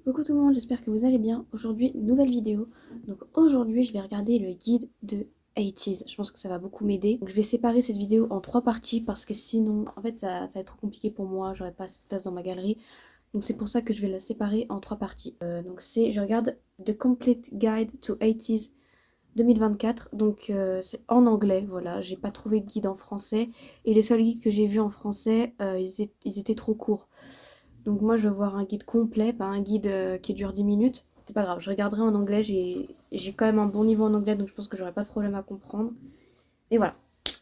Coucou tout le monde, j'espère que vous allez bien. Aujourd'hui, nouvelle vidéo. Donc aujourd'hui, je vais regarder le guide de 80s. Je pense que ça va beaucoup m'aider. Donc je vais séparer cette vidéo en 3 parties parce que sinon, en fait, ça va être trop compliqué pour moi. J'aurai pas assez de place dans ma galerie. Donc c'est pour ça que je vais la séparer en 3 parties. Je regarde The Complete Guide to 80s 2024. Donc c'est en anglais, voilà. J'ai pas trouvé de guide en français. Et les seuls guides que j'ai vus en français, ils étaient trop courts. Donc moi je veux voir un guide complet, pas un guide qui dure 10 minutes. C'est pas grave, je regarderai en anglais, j'ai quand même un bon niveau en anglais, donc je pense que j'aurai pas de problème à comprendre. Et voilà,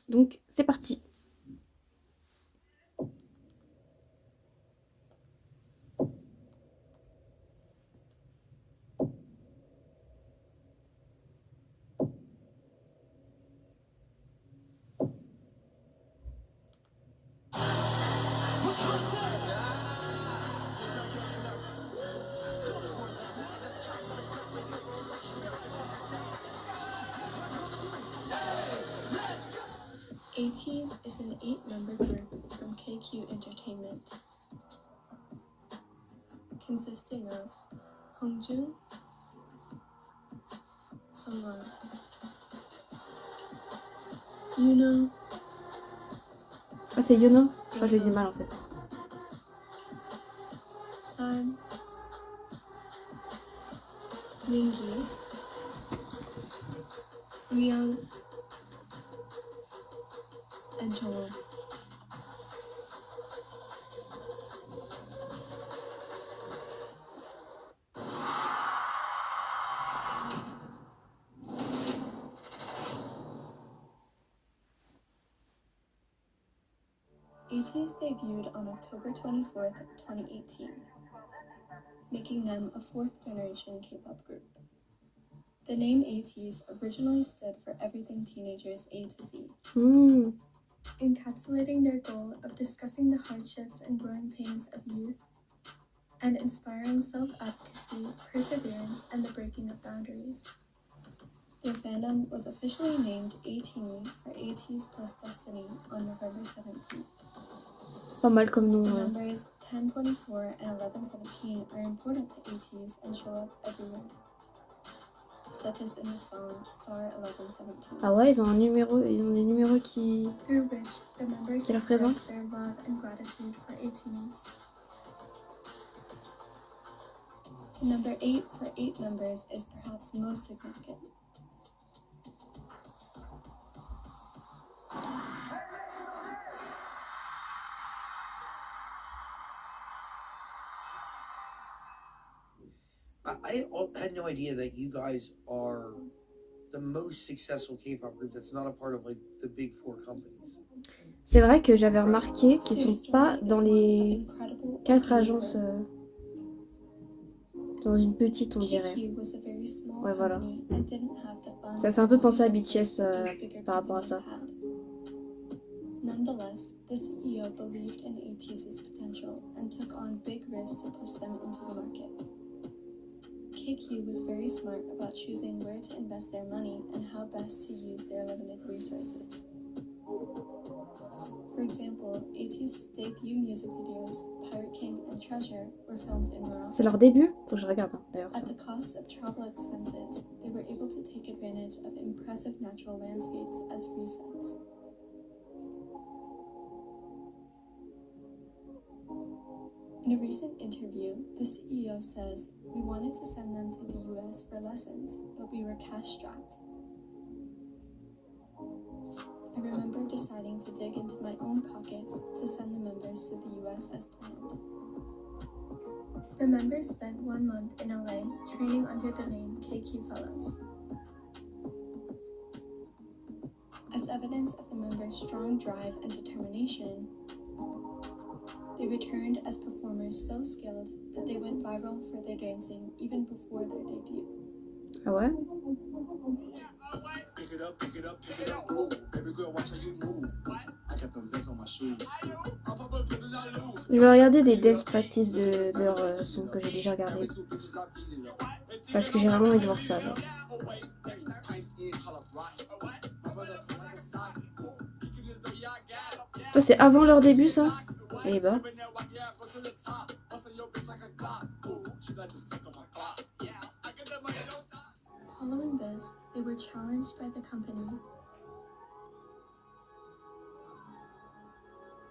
donc c'est parti. ATEEZ is an 8-member group from KQ Entertainment, consisting of Hongjoong, Sungra, Yuno, Ah c'est Yono. Je crois que je l'ai dit mal en fait. San, Mingi, Ryung, and Jongwon. ATEEZ debuted on October 24th, 2018, making them a 4th-generation K-pop group. The name ATEEZ originally stood for Everything Teenagers A to Z, encapsulating their goal of discussing the hardships and growing pains of youth and inspiring self-advocacy, perseverance, and the breaking of boundaries. Their fandom was officially named ATEEZ for ATEEZ plus Destiny on November 17th. Pas mal comme nom. The numbers 1024 and 1117 are important to ATEEZ and show up everywhere, such as in the song Star 1117. Ah ouais, ils ont des numéros qui Through which the members leur express présentent. their love and gratitude for ATEEZ. Number 8 for 8 members is perhaps most significant. I had no idea that you guys are the most successful K-pop group that's not a part of like the big four companies. C'est vrai que j'avais remarqué qu'ils sont pas dans les 4 agences, dans une petite on dirait. Ouais voilà. Ça fait un peu penser à BTS par rapport à ça. Nonetheless, the CEO believed in ATEEZ's potential and took on big risks to push them into the market. KQ was very smart about choosing where to invest their money and how best to use their limited resources. For example, ATEEZ's debut music videos, Pirate King and Treasure, were filmed in Morocco. C'est leur début? Faut que je regarde d'ailleurs. At the cost of travel expenses, they were able to take advantage of impressive natural landscapes as free sets. In a recent interview, the CEO says, "We wanted to send them to the US for lessons, but we were cash-strapped. I remember deciding to dig into my own pockets to send the members to the US as planned." The members spent 1 month in LA training under the name KQ Fellows. As evidence of the members' strong drive and determination, they returned as performers so skilled that they went viral for their dancing even before their debut. Ah ouais? Je vais regarder des death practice de leurs sons que j'ai déjà regardé. Parce que j'ai vraiment envie de voir ça, genre. Ça c'est avant leur début ça? Eh bah. Following this, they were challenged by the company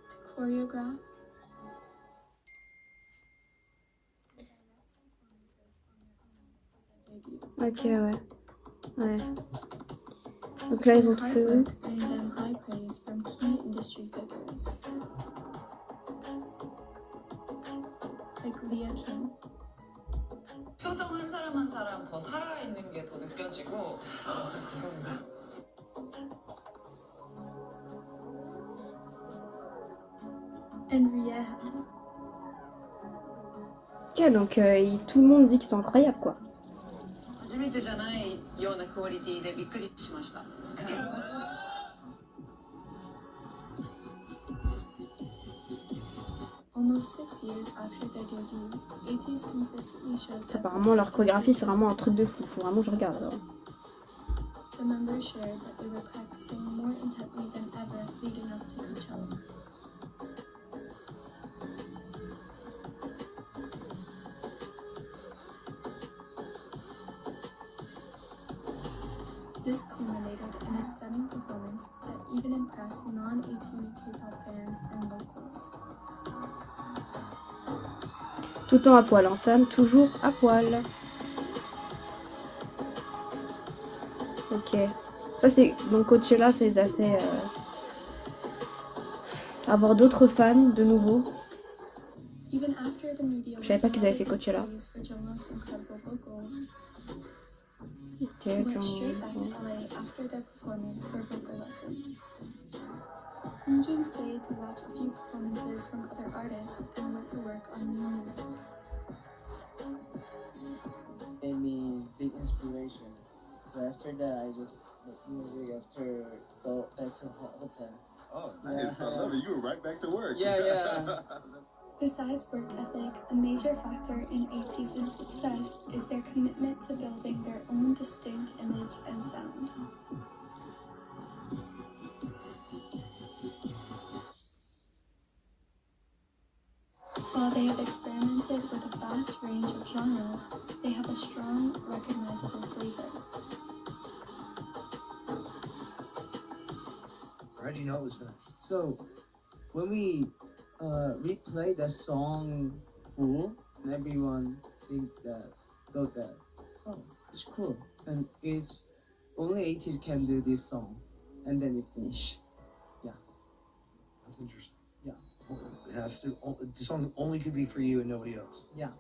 to choreograph and direct performances on their own for their debut. Ok, ouais. Ouais. Donc là, ils ont tout Their fait hard eux. work earned them high praise from key industry figures like Leah King. 표정 한 사람 한 사람 더 살아있는 게 더 느껴지고 감사합니다. And Riyadh. Ok, donc tout le monde dit qu'ils sont incroyables, quoi. 初めてじゃないようなクオリティでびっくりしました。 Almost 6 years after their debut, ATEEZ consistently shows that Apparemment, leur chorégraphie, c'est vraiment un truc de fou. Faut vraiment que je regarde, alors. the members shared that they were practicing more intently than ever leading up to Coachella. This culminated in a stunning performance that even impressed non-ATEEZ K-pop fans and locals. Tout le temps à poil, hein. Sam, toujours à poil. Ok. Ça, c'est... Donc, Coachella, ça les a fait... avoir d'autres fans, de nouveau. Even after the media Je savais pas qu'ils avaient fait flooded with Coachella. praise for Jungkook's incredible vocals, Ok, they went puis straight back to LA after their performance for vocal lessons. Moonjin stayed to watch a few performances from other artists and went to work on new music. Gave me big inspiration. So after that, I just make music after go back to hotel. Oh, nice. I love it. You were right back to work. Yeah. Besides work ethic, a major factor in ATEEZ's success is their commitment to building their own distinct image and sound. While they have experimented with a vast range of genres, they have a strong, recognizable flavor. How'd you know it was gonna? So when we replay the song full, and everyone thought that, oh, it's cool, and it's only ATEEZ can do this song, and then we finish. That's interesting. Yeah. It has to. The song only could be for you and nobody else. Yeah,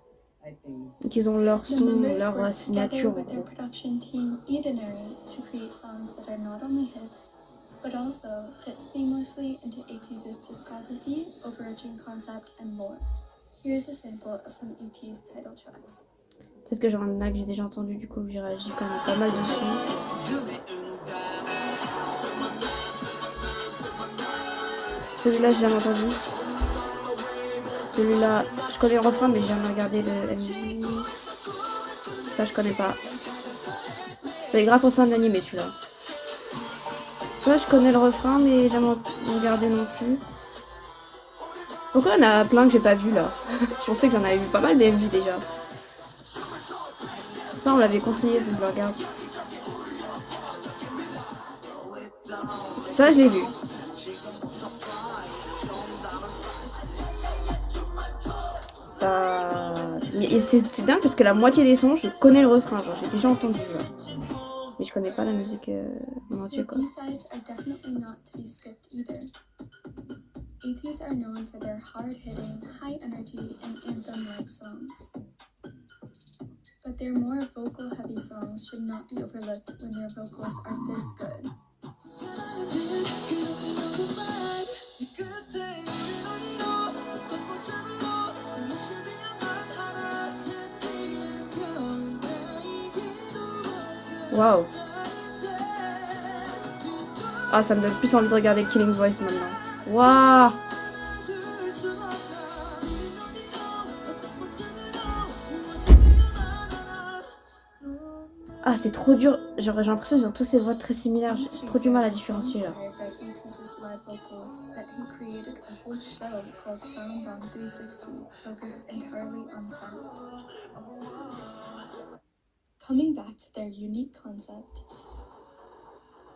I think. Donc, ils ont leur The son, members leur work together signature, en with their gros. production team Edenary to create songs that are not only hits, but also fit seamlessly into ATEEZ's discography, overarching concept, and more. Here's a sample of some ATEEZ title tracks. Peut-être que j'en ai que j'ai déjà entendu, du coup, j'ai réagi quand même pas mal dessus. Celui-là, j'ai jamais entendu. Celui-là, je connais le refrain, mais j'ai jamais regardé le MV. Ça, je connais pas. C'est grave pour ça un animé, celui-là. Ça, je connais le refrain, mais j'ai jamais regardé non plus. Pourquoi il y en a plein que j'ai pas vu là? Je pensais que j'en avais vu pas mal des MV déjà. Ça, on l'avait conseillé, faut que je le regarde. Ça, je l'ai vu. Ça... Et c'est dingue parce que la moitié des sons, je connais le refrain, genre j'ai déjà entendu. Genre. Mais je connais pas la musique en entier, The quoi. B-sides are definitely not to be skipped either. ATEEZ are known for their hard-hitting, high-energy, and anthem-like songs. But their more vocal-heavy songs should not be overlooked when their vocals are this good. Waouh. Ah, ça me donne plus envie de regarder Killing Voice maintenant. Waouh. Ah, c'est trop dur. Genre, j'ai l'impression qu'ils ont tous ces voix très similaires. J'ai trop du mal à différencier là. Inspired by ATEEZ's live vocals that he created a whole show called Soundbound 360 focused entirely on sound. Coming back to their unique concept,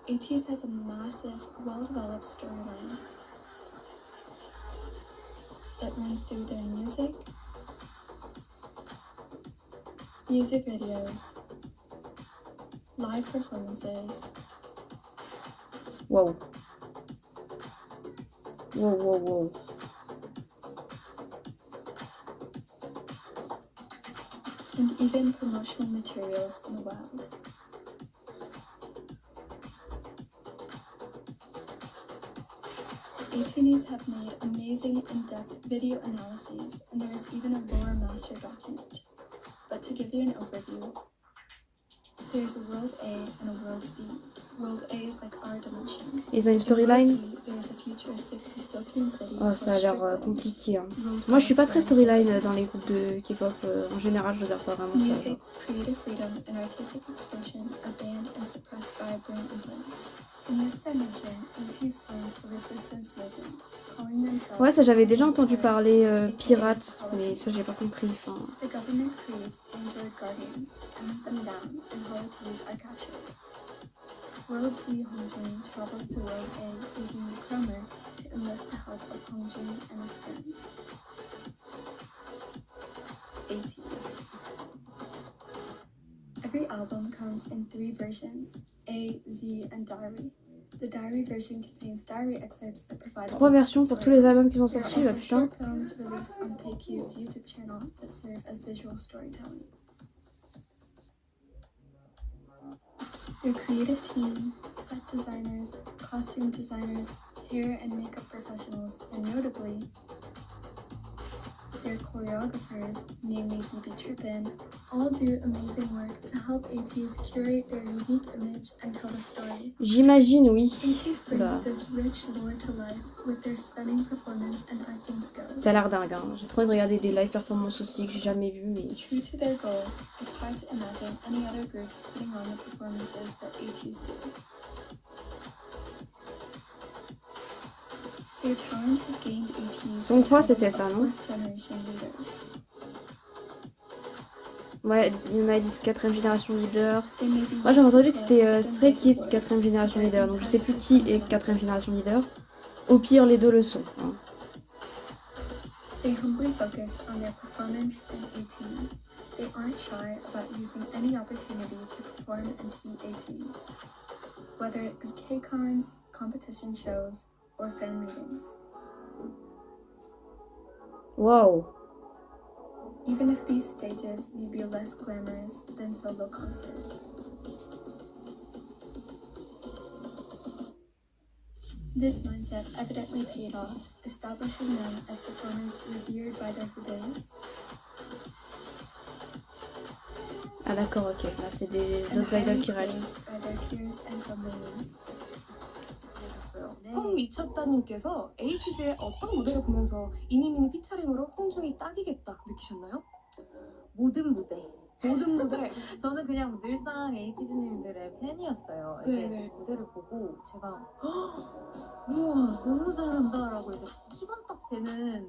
ATEEZ has a massive, well-developed storyline that runs through their music videos, live performances, Wow. Wow. and even promotional materials in the wild. ATEEZ have made amazing in-depth video analyses, and there is even a lore master document. But to give you an overview, there's a World A and a World Z. World A is like our dimension. Ils ont une In storyline. World Z, there's a futuristic dystopian city Oh, ça a called l'air Strickland. compliqué. Hein. World Moi, je suis pas Wide très Web. storyline dans les groupes de K-pop. En général, je regarde pas vraiment ça. Music, creative freedom, and artistic expression are banned and suppressed by brain implants. In this dimension, ATEEZ forms a resistance movement, calling themselves Ouais, ça j'avais déjà entendu Pirates, parler aka pirates, mais Holocaust. ça j'ai pas compris. Enfin, The government creates android guardians to hunt them down, and Holocaust are captured. World Z Hongjin travels to World A using the Chromer to enlist the help of Hongjin and his friends. ATEEZ. Every album comes in 3 versions, A, Z, and Diary. The Diary version contains diary excerpts that provide 3 versions pour tous les albums qui sont There are sortis, là also putain. short films released on PQ's YouTube channel that serve as visual storytelling. Their creative team, set designers, costume designers, hair and makeup professionals, and notably, their choreographers, namely BB Trippin, all do amazing work to help ATEEZ curate their unique image and tell a story. J'imagine, oui. ATEEZ Oula. brings this rich lore to life with their stunning performance and acting skills. Ça a l'air dingue. Hein. J'ai trop envie de regarder des live performances aussi que j'ai jamais vu, mais. True to their goal, it's hard to imagine any other group putting on the performances that ATEEZ do. Their talent has gained ATEEZ Son 3, the c'était title ça, of non? 4th generation leaders. Ouais, il m'a dit 4ème génération leader. They may be Moi j'avais entendu que plus c'était than Stray big Kids boys, 4ème génération but their leader, donc je sais plus impact qui is est undeniable. 4ème génération leader. Au pire, les deux le sont. Hein. They humbly focus on their performance and ATE. They aren't shy about using any opportunity to perform and see ATE, whether it be K-cons, competition shows, or fan meetings. Wow. Even if these stages may be less glamorous than solo concerts. This mindset evidently paid off, establishing them as performers revered by their hubei's Ah d'accord, ok. Là c'est des and autres idoles highly qui réalisent. praised by their peers and siblings. 홍미쳤다님께서 에이티즈의 어떤 무대를 보면서 이니미니 피처링으로 홍중이 딱이겠다 느끼셨나요? 모든 무대. 저는 그냥 늘상 에이티즈님들의 팬이었어요. 이렇게 네네. 무대를 보고 제가 우와 너무 잘한다라고 이제 희망 딱 되는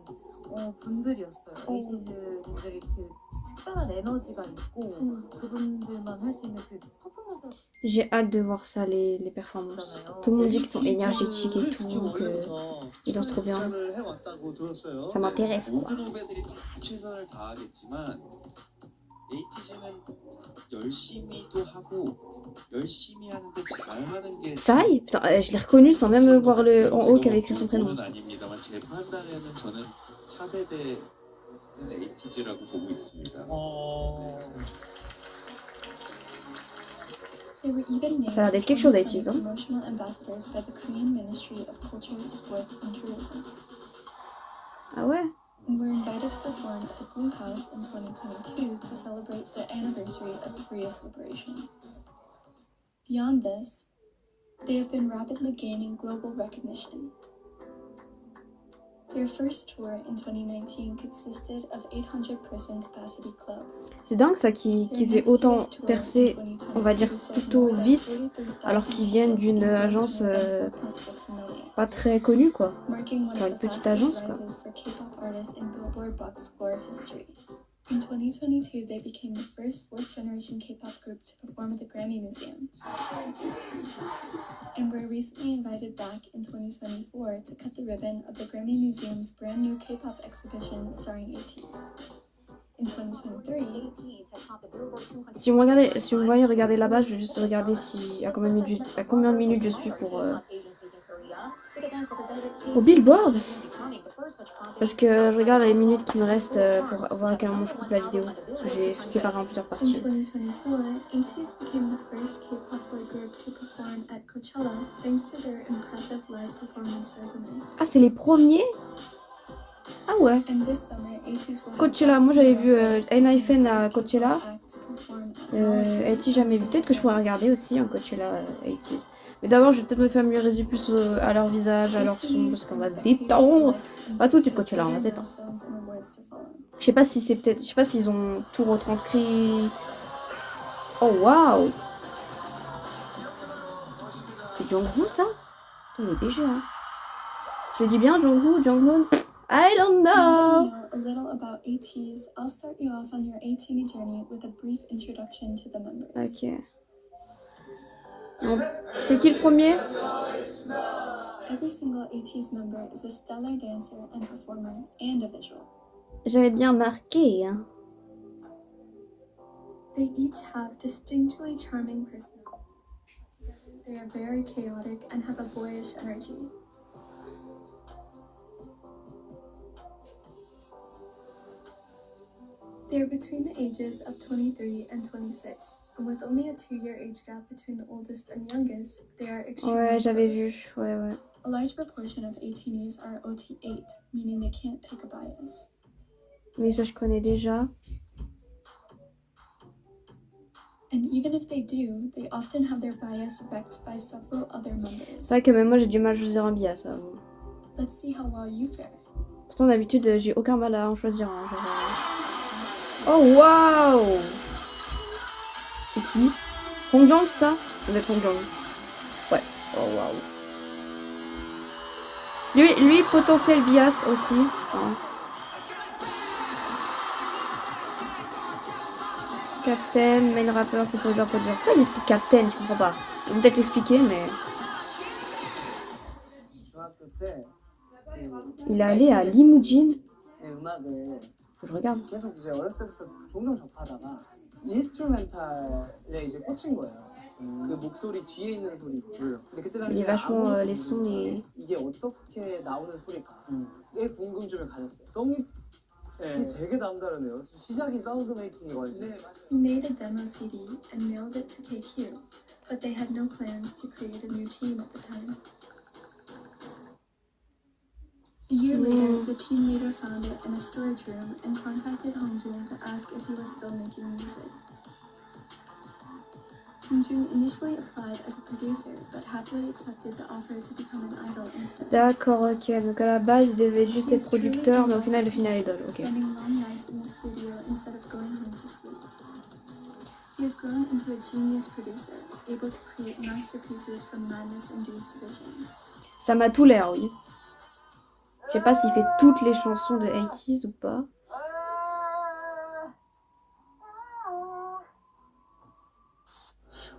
분들이었어요. 에이티즈님들이 그 특별한 에너지가 있고 그분들만 할 수 있는 그 퍼포먼스 J'ai hâte de voir ça, les performances. 있잖아요. Tout le monde dit qu'ils sont énergétiques et tout, 특히 donc 원래부터 ils dansent trop bien. 추천을 해왔다고 들었어요. Ça m'intéresse, quoi. 모든 후배들이 다 최선을 다하겠지만 에이티즈는 열심히도 하고 열심히 하는데 잘하는 게 Psy Putain, je l'ai reconnu sans même voir le en haut qui avait écrit son prénom. 는 아닙니다만 제 판단에는 저는 차세대는 에이티즈라고 보고 있습니다. They were even named Ça a l'air d'être quelque chose, 2020 ATEEZ, hein. promotional ambassadors by the Korean Ministry of Culture, Sports and Tourism, Ah ouais? and were invited to perform at the Blue House in 2022 to celebrate the anniversary of Korea's liberation. Beyond this, they have been rapidly gaining global recognition. Their first tour in 2019 consisted of 800-person capacity clubs. C'est dingue ça qu'ils aient autant percé, on va dire, plutôt vite, alors qu'ils viennent d'une agence pas très connu quoi. marking one Genre of une the petite fastest agence quoi. rises for K-pop artists in Billboard Box Score history. In 2022, they became the first fourth-generation K-pop group to perform at the Grammy Museum, and were recently invited back in 2024 to cut the ribbon of the Grammy Museum's brand new K-pop exhibition starring ATEEZ. In 2023, Si vous me voyez regarder là-bas, je vais juste regarder à combien de minutes je suis pour au Billboard. Parce que je regarde les minutes qui me restent pour voir à quel moment je coupe la vidéo. J'ai séparé en plusieurs in parties. 2024, ATEEZ became the first K-pop boy group to perform at Coachella thanks to their impressive live performance resume. Ah, c'est les premiers? Ah ouais. And this summer, ATEEZ will head Coachella, back moi to j'avais vu America to become N.I.F.N. the à first Coachella. K-pop act to perform at Lollapalooza. ATEEZ jamais vu. Peut-être que je pourrais regarder aussi en Coachella ATEEZ. Mais d'abord je vais peut-être me familiariser plus à leur visage, à leur son, parce qu'on va se détendre. Pas tout de suite Coachella, on va se détendre. Je sais pas si c'est peut-être, je sais pas s'ils ont tout retranscrit. Oh waouh! C'est Jungwoo ça? Attends, il est BG hein. Je dis bien Jungwoo, Jungwoo. I don't Now that know. you know a little about ATEEZ, I'll start you off on your ATEEZ journey with a brief introduction to the members. Ok. C'est qui le premier? Every single ATEEZ member is a stellar dancer and performer and a visual. J'avais bien marqué hein. They each have distinctly charming personalities. Together, they are very chaotic and have a boyish energy. They are between the ages of 23 and 26, and with only a 2-year age gap between the oldest and youngest, they are extremely Ouais, j'avais close. vu. Ouais, ouais. A large proportion of 18s are OT8, meaning they can't pick a bias. Mais ça, je connais déjà. And even if they do, they often have their bias wrecked by several other members. C'est vrai que même moi, j'ai du mal à choisir un bias. Ça. Bon. Let's see how well you fare. Pourtant, d'habitude, j'ai aucun mal à en choisir un. Genre, Oh, waouh! C'est qui? Hongjong, c'est ça? Ça doit être Hongjong. Ouais. Oh, waouh. Lui, potentiel bias aussi. Hein. Captain, main rappeur, composeur, producteur. Pourquoi il explique Captain? Je comprends pas. Ils vont peut-être l'expliquer, mais... 중학교 때 Il est allé à Limousin. 음악을 Faut que je regarde. 계속 이제 어렸을 때부터 종종 접하다가 인스트루멘탈에 이제 꽂힌 거예요. 그 목소리 뒤에 있는 소리. 근데 그때 Il 당시에 est vachement 아무것도 les sons et... 이게 어떻게 나오는 소리일까에 궁금증을 가졌어요. 떡잎 되게 남다르네요. 시작이 사운드 메이킹이거든요. 네, 맞아요. He made a demo CD and mailed it to KQ, but they had no plans to create a new team at the time. A year later, the team leader found it in a storage room and contacted Hongjun to ask if he was still making music. Hongjun initially applied as a producer, but happily accepted the offer to become an idol instead. D'accord, ok. Donc à la base, il devait juste être producteur, mais au final, idol. Ok. Spending long nights in the studio instead of going home to sleep. He has grown into a genius producer, able to create masterpieces from madness-induced visions. Ça m'a tout l'air, oui. Je sais pas s'il fait toutes les chansons de 80s ou pas.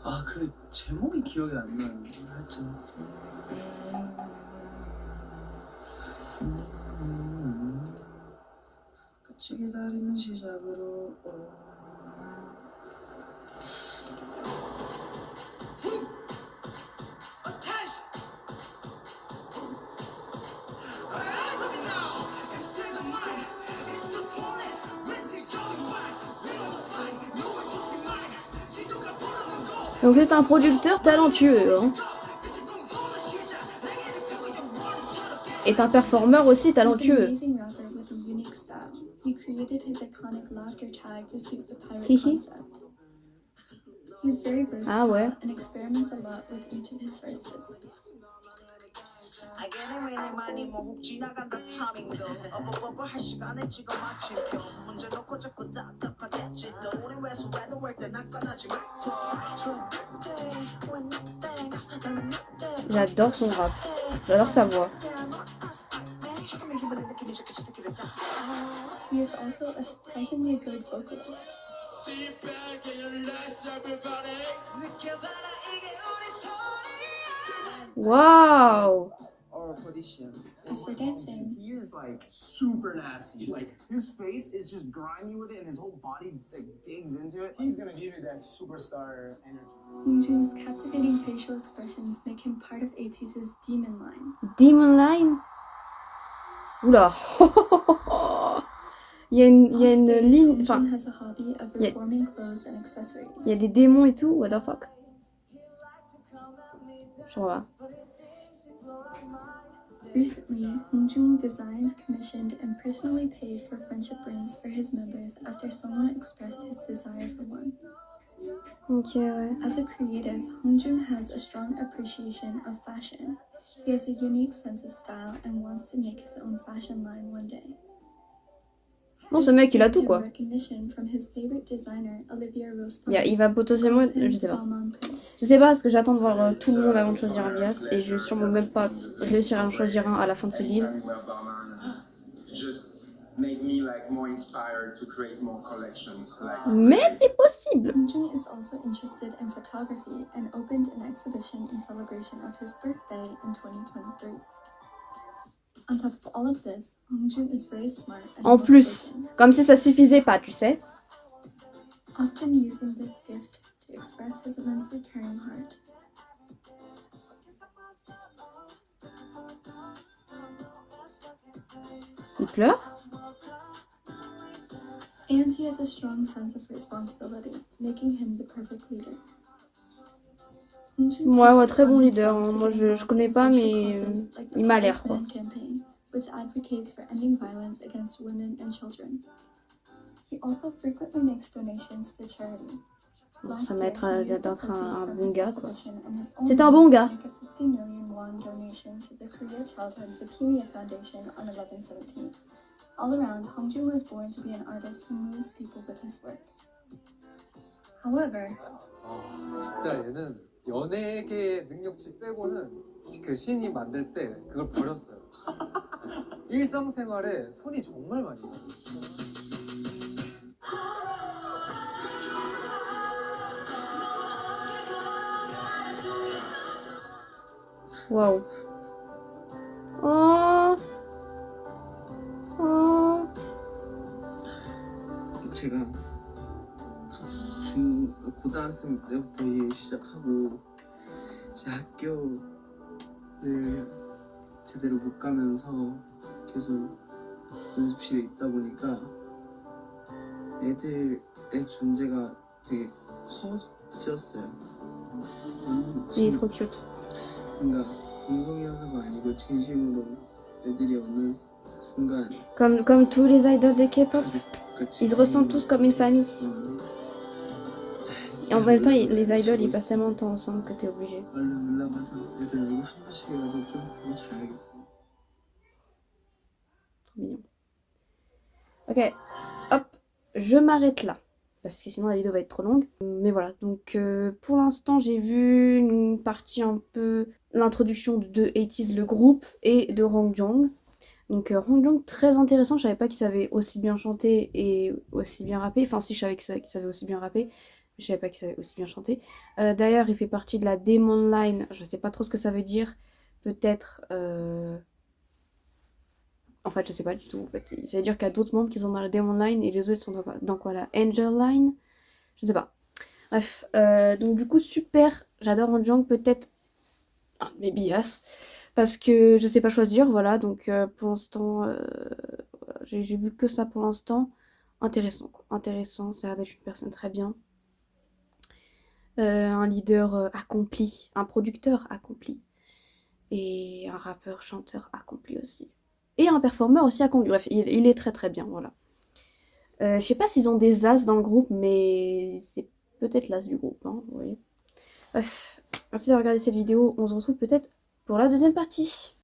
아, 그 제목이 기억이 안 나요. 하여튼. 끝이 기다리는 시작으로. Donc c'est un producteur talentueux. Hein. Et un performeur aussi He's an talentueux. amazing rapper with a unique style. He created his iconic laughter tag to suit the pirate Hihi. concept. He's very versatile Ah ouais. and experiments a lot with each of his verses. J'adore son rap. J'adore sa voix. He is also a surprisingly good vocalist. Waouh! Or audition. As for dancing, He is like super nasty. Like his face is just grimy with it, and his whole body like digs into it. He's gonna give you that superstar energy. Hongjoong's captivating facial expressions make him part of ATEEZ's Demon line. Demon Line? Oula! Il y a une Offstage, ligne. Enfin, Hongjoong has a hobby of y a- reforming clothes and accessories. il y a des démons et tout. What the fuck? Je vois. Recently, Hongjoong designed, commissioned, and personally paid for friendship rings for his members after someone expressed his desire for one. Ok, ouais. As a creative, Hongjoong has a strong appreciation of fashion. He has a unique sense of style and wants to make his own fashion line one day. Bon, ce mec, il a tout, quoi. Recognition from his favorite designer, Olivia Rostand. Il va potentiellement... Je sais pas. Je sais pas parce que j'attends de voir tout le monde avant de choisir un bias. Et je vais sûrement même pas réussir à en choisir un à la fin de ce guide. Mais c'est possible! Hongjoong is also interested in photography and opened an exhibition in celebration of his birthday in 2023. On top of all of this, Hongjoong is very smart and En plus, well-spoken, comme si ça suffisait pas, tu sais. often using this gift to express his immensely caring heart. Il pleure. And he has a strong sense of responsibility, making him the perfect leader. Hongjoong Ouais, takes ouais, it très upon bon leader. himself to Moi, get je involved connais in pas, social mais causes like the il m'a l'air, First quoi. Man campaign, which advocates for ending violence against women and children. He also frequently makes donations to charity. Ça va être d'être un bon gars, quoi. C'est C'est un bon gars. Make a 50 million won donation to the Korea Childhood Leukemia Foundation on 11/17. All around, Hongjoong was born to be an artist who moves people with his work. However, 진짜 얘는 연예계 능력치 빼고는 그 신이 만들 때 그걸 버렸어요. 일상생활에 손이 정말 많이 가요. Waouh. Oh. Oh. 제가 고등학생 때부터 일 시작하고 제 학교를 제대로 못 가면서 계속 연습실에 있다 보니까 애들의 존재가 되게 커졌어요. Il est trop cute. 뭔가 방송이어서가 아니고 진심으로 애들이 어느 순간 Comme tous les idoles de K-pop, 같이 ils se ressentent tous comme une famille. Et en même temps, les idoles, ils passent tellement de temps ensemble que t'es obligé. 얼른 올라가서 애들 얼굴 한 번씩이라도 좀 보고 자야겠어. Trop mignon. Ok, hop, je m'arrête là. Parce que sinon la vidéo va être trop longue. Mais voilà, donc pour l'instant j'ai vu une partie un peu l'introduction de ATEEZ le groupe et de Hongjoong. Donc Hongjoong très intéressant, je savais pas qu'il savait aussi bien chanter et aussi bien rapper. Enfin si, je savais qu'il savait aussi bien rapper, mais je savais pas qu'il savait aussi bien chanter. D'ailleurs il fait partie de la Demon Line, je sais pas trop ce que ça veut dire. Peut-être... En fait, je sais pas du tout. En fait, ça veut dire qu'il y a d'autres membres qui sont dans la Demon Line et les autres sont dans quoi, la Angel Line? Je sais pas. Bref, donc du coup, super. J'adore Hongjoong, peut-être un de mes bias. Parce que je sais pas choisir, voilà. Donc pour l'instant, j'ai vu que ça pour l'instant. Intéressant, quoi. Intéressant, ça a l'air d'être une personne très bien. Un leader accompli, un producteur accompli. Et un rappeur, chanteur accompli aussi. Et un performeur aussi accompli. Bref, il est très très bien, voilà. Je sais pas s'ils ont des as dans le groupe, mais c'est peut-être l'as du groupe, hein, vous voyez. Bref, merci d'avoir regardé cette vidéo. On se retrouve peut-être pour la deuxième partie.